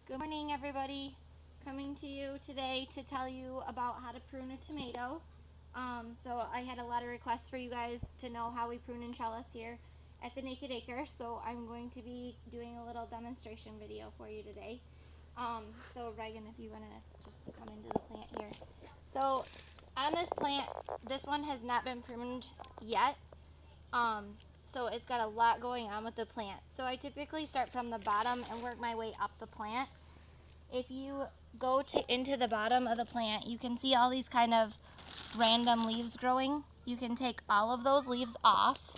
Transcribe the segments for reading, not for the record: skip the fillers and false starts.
Good morning, everybody. Coming to you today to tell you about how to prune a tomato. So I had a lot of requests for you guys to know how we prune and trellis here at the Naked Acre. So I'm going to be doing a little demonstration video for you today. So Reagan, if you want to just come into the plant here. So on this plant, this one has not been pruned yet. So it's got a lot going on with the plant. So I typically start from the bottom and work my way up the plant. If you go into the bottom of the plant, you can see all these kind of random leaves growing. You can take all of those leaves off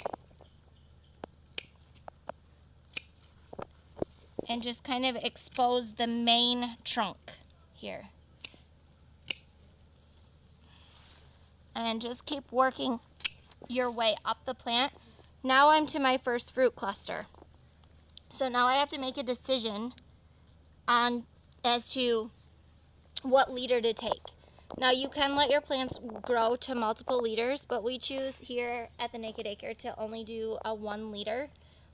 and just kind of expose the main trunk here. And just keep working your way up the plant. Now I'm to my first fruit cluster. So now I have to make a decision as to what leader to take. Now you can let your plants grow to multiple leaders, but we choose here at the Naked Acre to only do a 1 leader.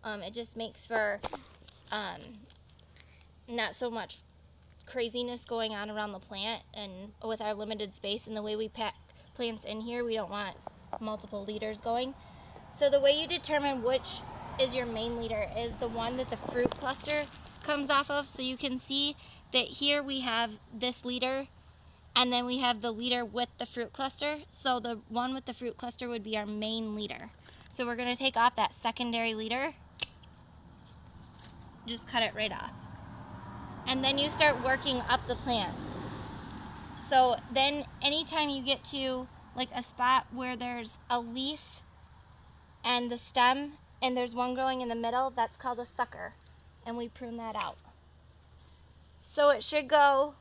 It just makes for not so much craziness going on around the plant, and with our limited space and the way we pack plants in here, we don't want multiple leaders going. So the way you determine which is your main leader is the one that the fruit cluster comes off of. So you can see that here we have this leader, and then we have the leader with the fruit cluster. So the one with the fruit cluster would be our main leader. So we're going to take off that secondary leader. Just cut it right off. And then you start working up the plant. So then anytime you get to like a spot where there's a leaf and the stem and there's one growing in the middle, that's called a sucker. And we prune that out. So it should go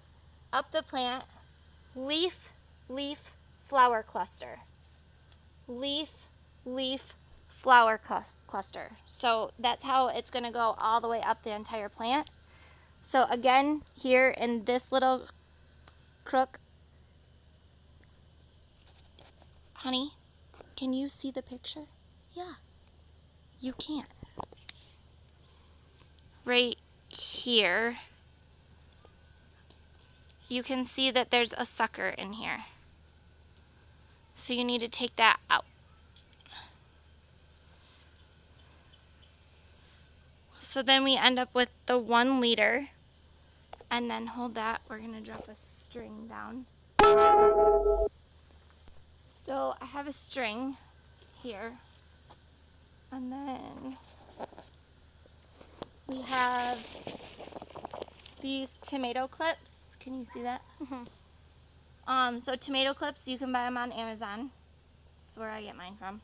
up the plant, leaf, leaf, flower cluster. Leaf, leaf, flower cluster. So that's how it's going to go all the way up the entire plant. So again, here in this little crook, honey, can you see the picture? Yeah, you can't. Right here, you can see that there's a sucker in here. So you need to take that out. So then we end up with the 1 leader, and then hold that, we're gonna drop a string down. So I have a string here, and then we have these tomato clips. Can you see that? So tomato clips, you can buy them on Amazon. That's where I get mine from.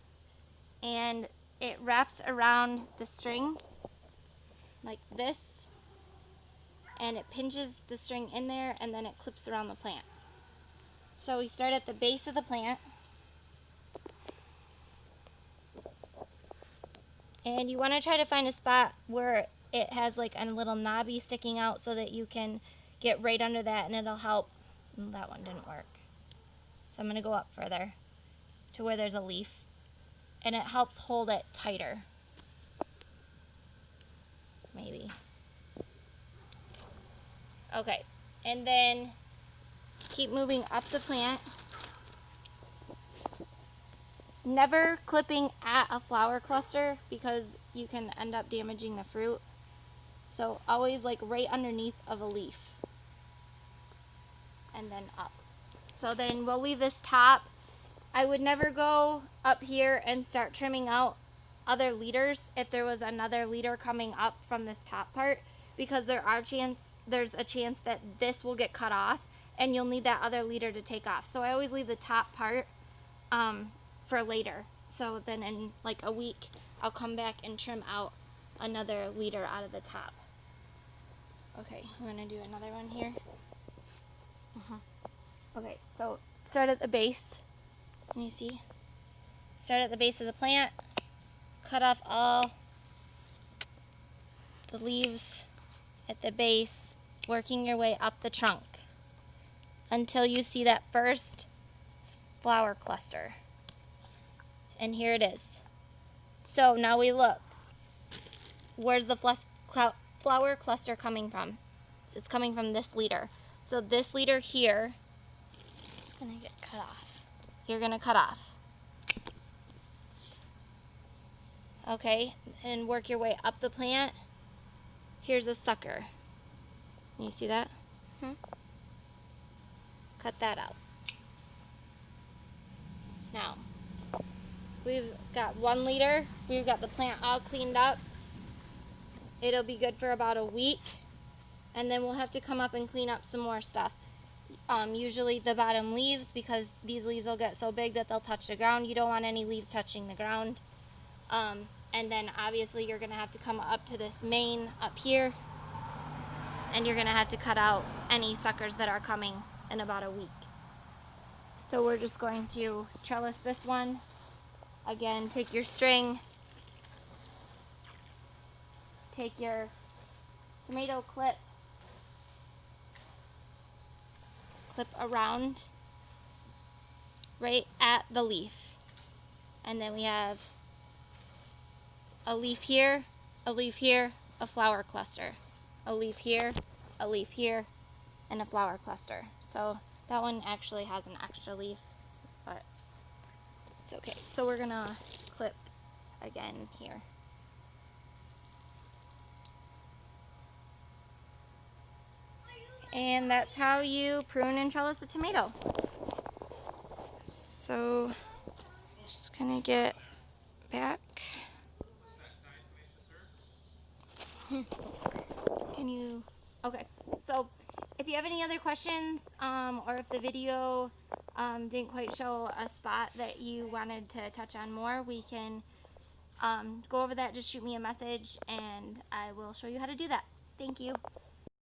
And it wraps around the string like this, and it pinches the string in there, and then it clips around the plant. So we start at the base of the plant, and you want to try to find a spot where it has like a little knobby sticking out so that you can get right under that, and it'll help. That one didn't work. So I'm going to go up further to where there's a leaf, and it helps hold it tighter. Maybe. Okay, and then keep moving up the plant. Never clipping at a flower cluster because you can end up damaging the fruit. So always like right underneath of a leaf. And then up. So then we'll leave this top. I would never go up here and start trimming out other leaders if there was another leader coming up from this top part, because there's a chance that this will get cut off and you'll need that other leader to take off. So I always leave the top part for later. So then in like a week, I'll come back and trim out another leader out of the top. Okay, I'm gonna do another one here. Okay, so start at the base. Can you see? Start at the base of the plant, cut off all the leaves at the base, working your way up the trunk until you see that first flower cluster. And here it is. So now we look. Where's the flower cluster coming from? is coming from this leader. So this leader here is going to get cut off. You're going to cut off. Okay, and work your way up the plant. Here's a sucker. Can you see that? Cut that out. Now, we've got 1 liter. We've got the plant all cleaned up. It'll be good for about a week. And then we'll have to come up and clean up some more stuff. Usually the bottom leaves, because these leaves will get so big that they'll touch the ground. You don't want any leaves touching the ground. And then obviously you're going to have to come up to this main up here. And you're going to have to cut out any suckers that are coming in about a week. So we're just going to trellis this one. Again, take your string, take your tomato clip, clip around right at the leaf. And then we have a leaf here, a leaf here, a flower cluster. A leaf here, a leaf here, and a flower cluster. So that one actually has an extra leaf, but it's okay. So we're gonna clip again here. And that's how you prune and trellis a tomato. So just gonna get back. Can you, okay, so if you have any other questions, or if the video didn't quite show a spot that you wanted to touch on more, we can go over that. Just shoot me a message and I will show you how to do that. Thank you.